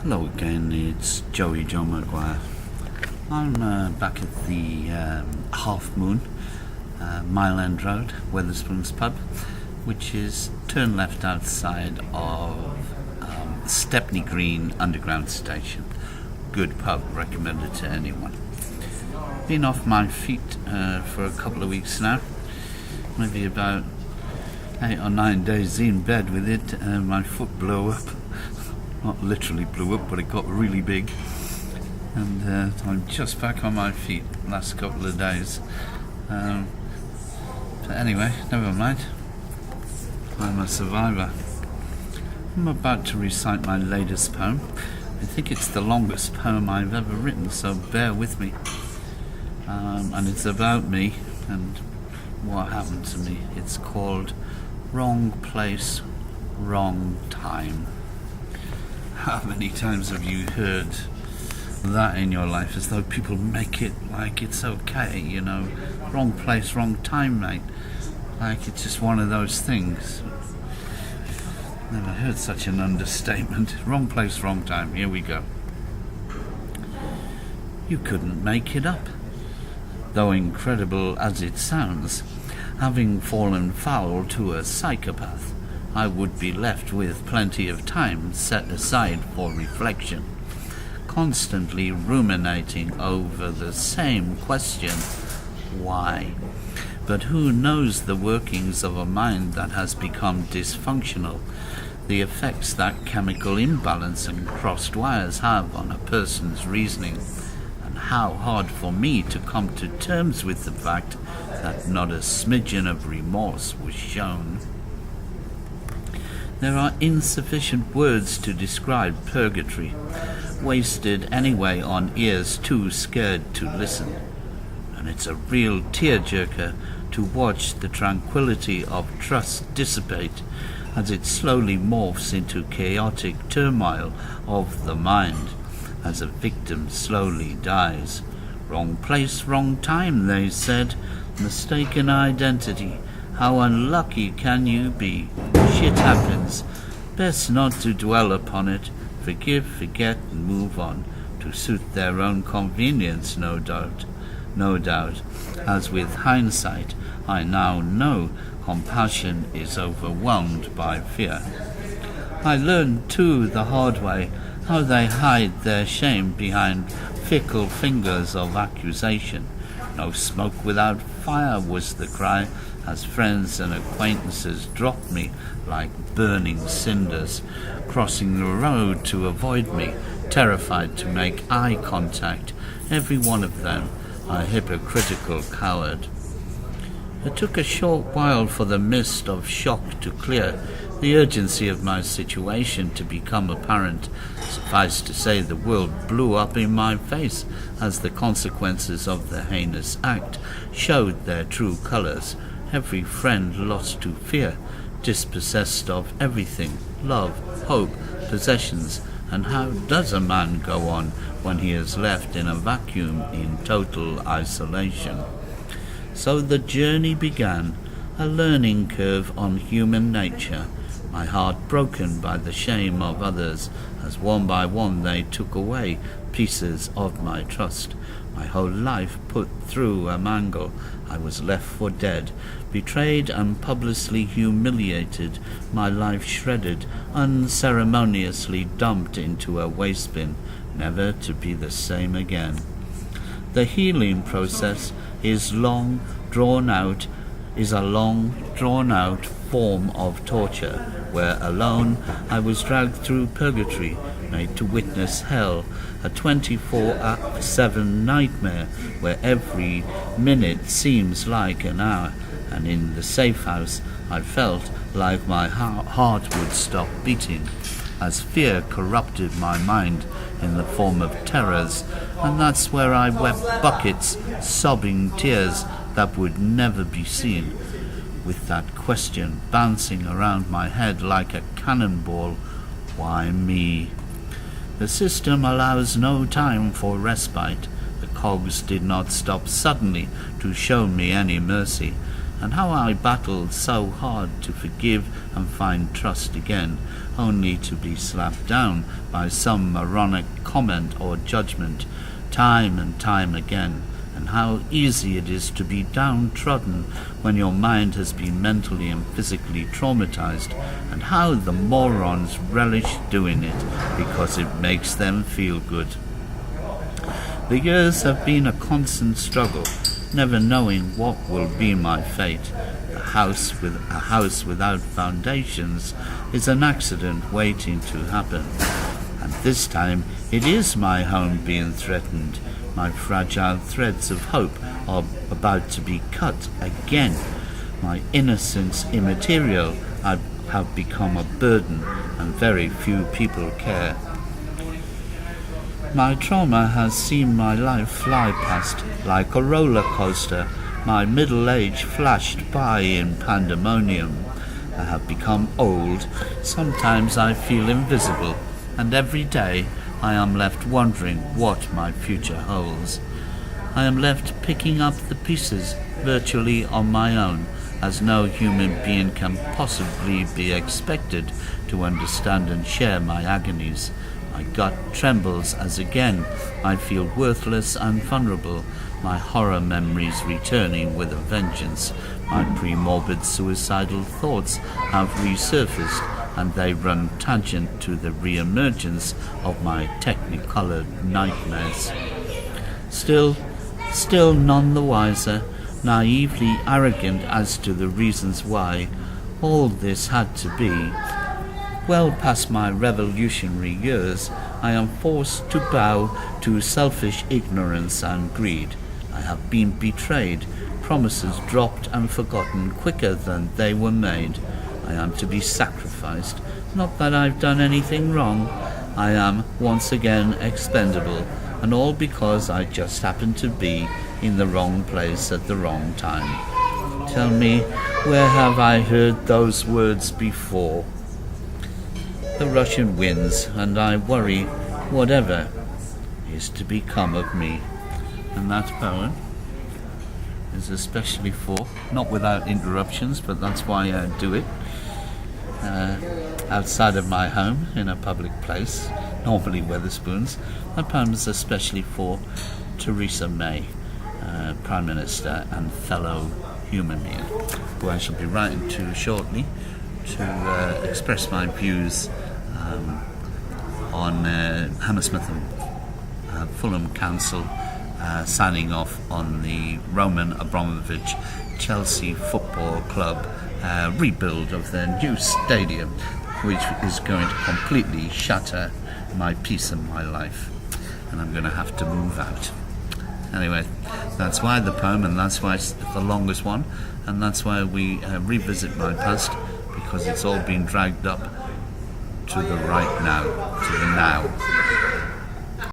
Hello again, it's Joe Maguire. I'm back at the Half Moon, Mile End Road, Wetherspoons pub, which is turn left outside of Stepney Green Underground Station. Good pub, recommended to anyone. Been off my feet for a couple of weeks now, maybe about 8 or 9 days in bed with it. My foot blew up. Not literally blew up, but it got really big. And I'm just back on my feet last couple of days. But anyway, never mind. I'm a survivor. I'm about to recite my latest poem. I think it's the longest poem I've ever written, so bear with me. And it's about me and what happened to me. It's called Wrong Place, Wrong Time. How many times have you heard that in your life, as though people make it like it's okay, you know? Wrong place, wrong time, mate. Like it's just one of those things. Never heard such an understatement. Wrong place, wrong time. Here we go. You couldn't make it up. Though incredible as it sounds, having fallen foul to a psychopath, I would be left with plenty of time set aside for reflection, constantly ruminating over the same question, why? But who knows the workings of a mind that has become dysfunctional, the effects that chemical imbalance and crossed wires have on a person's reasoning, and how hard for me to come to terms with the fact that not a smidgen of remorse was shown. There are insufficient words to describe purgatory, wasted anyway on ears too scared to listen. And it's a real tearjerker to watch the tranquility of trust dissipate as it slowly morphs into chaotic turmoil of the mind, as a victim slowly dies. Wrong place, wrong time, they said. Mistaken identity. How unlucky can you be? Shit happens. Best not to dwell upon it. Forgive, forget, and move on, to suit their own convenience, no doubt. No doubt. As with hindsight, I now know compassion is overwhelmed by fear. I learned too the hard way how they hide their shame behind fickle fingers of accusation. No smoke without fire was the cry, as friends and acquaintances dropped me like burning cinders, crossing the road to avoid me, terrified to make eye contact, every one of them a hypocritical coward. It took a short while for the mist of shock to clear, the urgency of my situation to become apparent. Suffice to say, the world blew up in my face as the consequences of the heinous act showed their true colours. Every friend lost to fear, dispossessed of everything, love, hope, possessions. And how does a man go on when he is left in a vacuum in total isolation? So the journey began, a learning curve on human nature, my heart broken by the shame of others, as one by one they took away pieces of my trust. My whole life put through a mangle, I was left for dead, betrayed and publicly humiliated, my life shredded, unceremoniously dumped into a waste bin, never to be the same again. The healing process is a long drawn out form of torture, where alone I was dragged through purgatory, made to witness hell, a 24/7 nightmare where every minute seems like an hour, and in the safe house I felt like my heart would stop beating, as fear corrupted my mind in the form of terrors, and that's where I wept buckets, sobbing tears that would never be seen, with that question bouncing around my head like a cannonball, why me? The system allows no time for respite. The cogs did not stop suddenly to show me any mercy, and how I battled so hard to forgive and find trust again, only to be slapped down by some moronic comment or judgment, time and time again, and how easy it is to be downtrodden when your mind has been mentally and physically traumatized, and how the morons relish doing it because it makes them feel good. The years have been a constant struggle, never knowing what will be my fate. A house without foundations is an accident waiting to happen. And this time it is my home being threatened. My fragile threads of hope are about to be cut again. My innocence immaterial have become a burden, and very few people care. My trauma has seen my life fly past like a roller coaster. My middle age flashed by in pandemonium. I have become old. Sometimes I feel invisible, and every day I am left wondering what my future holds. I am left picking up the pieces virtually on my own, as no human being can possibly be expected to understand and share my agonies. My gut trembles as again I feel worthless and vulnerable, my horror memories returning with a vengeance. My pre-morbid suicidal thoughts have resurfaced, and they run tangent to the re-emergence of my technicolored nightmares. Still none the wiser, naively arrogant as to the reasons why all this had to be. Well past my revolutionary years, I am forced to bow to selfish ignorance and greed. I have been betrayed, promises dropped and forgotten quicker than they were made. I am to be sacrificed. Not that I've done anything wrong. I am once again expendable, and all because I just happened to be in the wrong place at the wrong time. Tell me, where have I heard those words before? The Russian wins, and I worry whatever is to become of me. And that poem is especially for, not without interruptions, but that's why I do it, outside of my home in a public place, normally Wetherspoons. That poem is especially for Theresa May, Prime Minister and fellow human being, who I shall be writing to shortly to express my views on Hammersmith and Fulham Council signing off on the Roman Abramovich Chelsea Football Club rebuild of their new stadium, which is going to completely shatter my peace and my life, and I'm going to have to move out. Anyway, that's why the poem, and that's why it's the longest one, and that's why we revisit my past, because it's all been dragged up to the right now, to the now.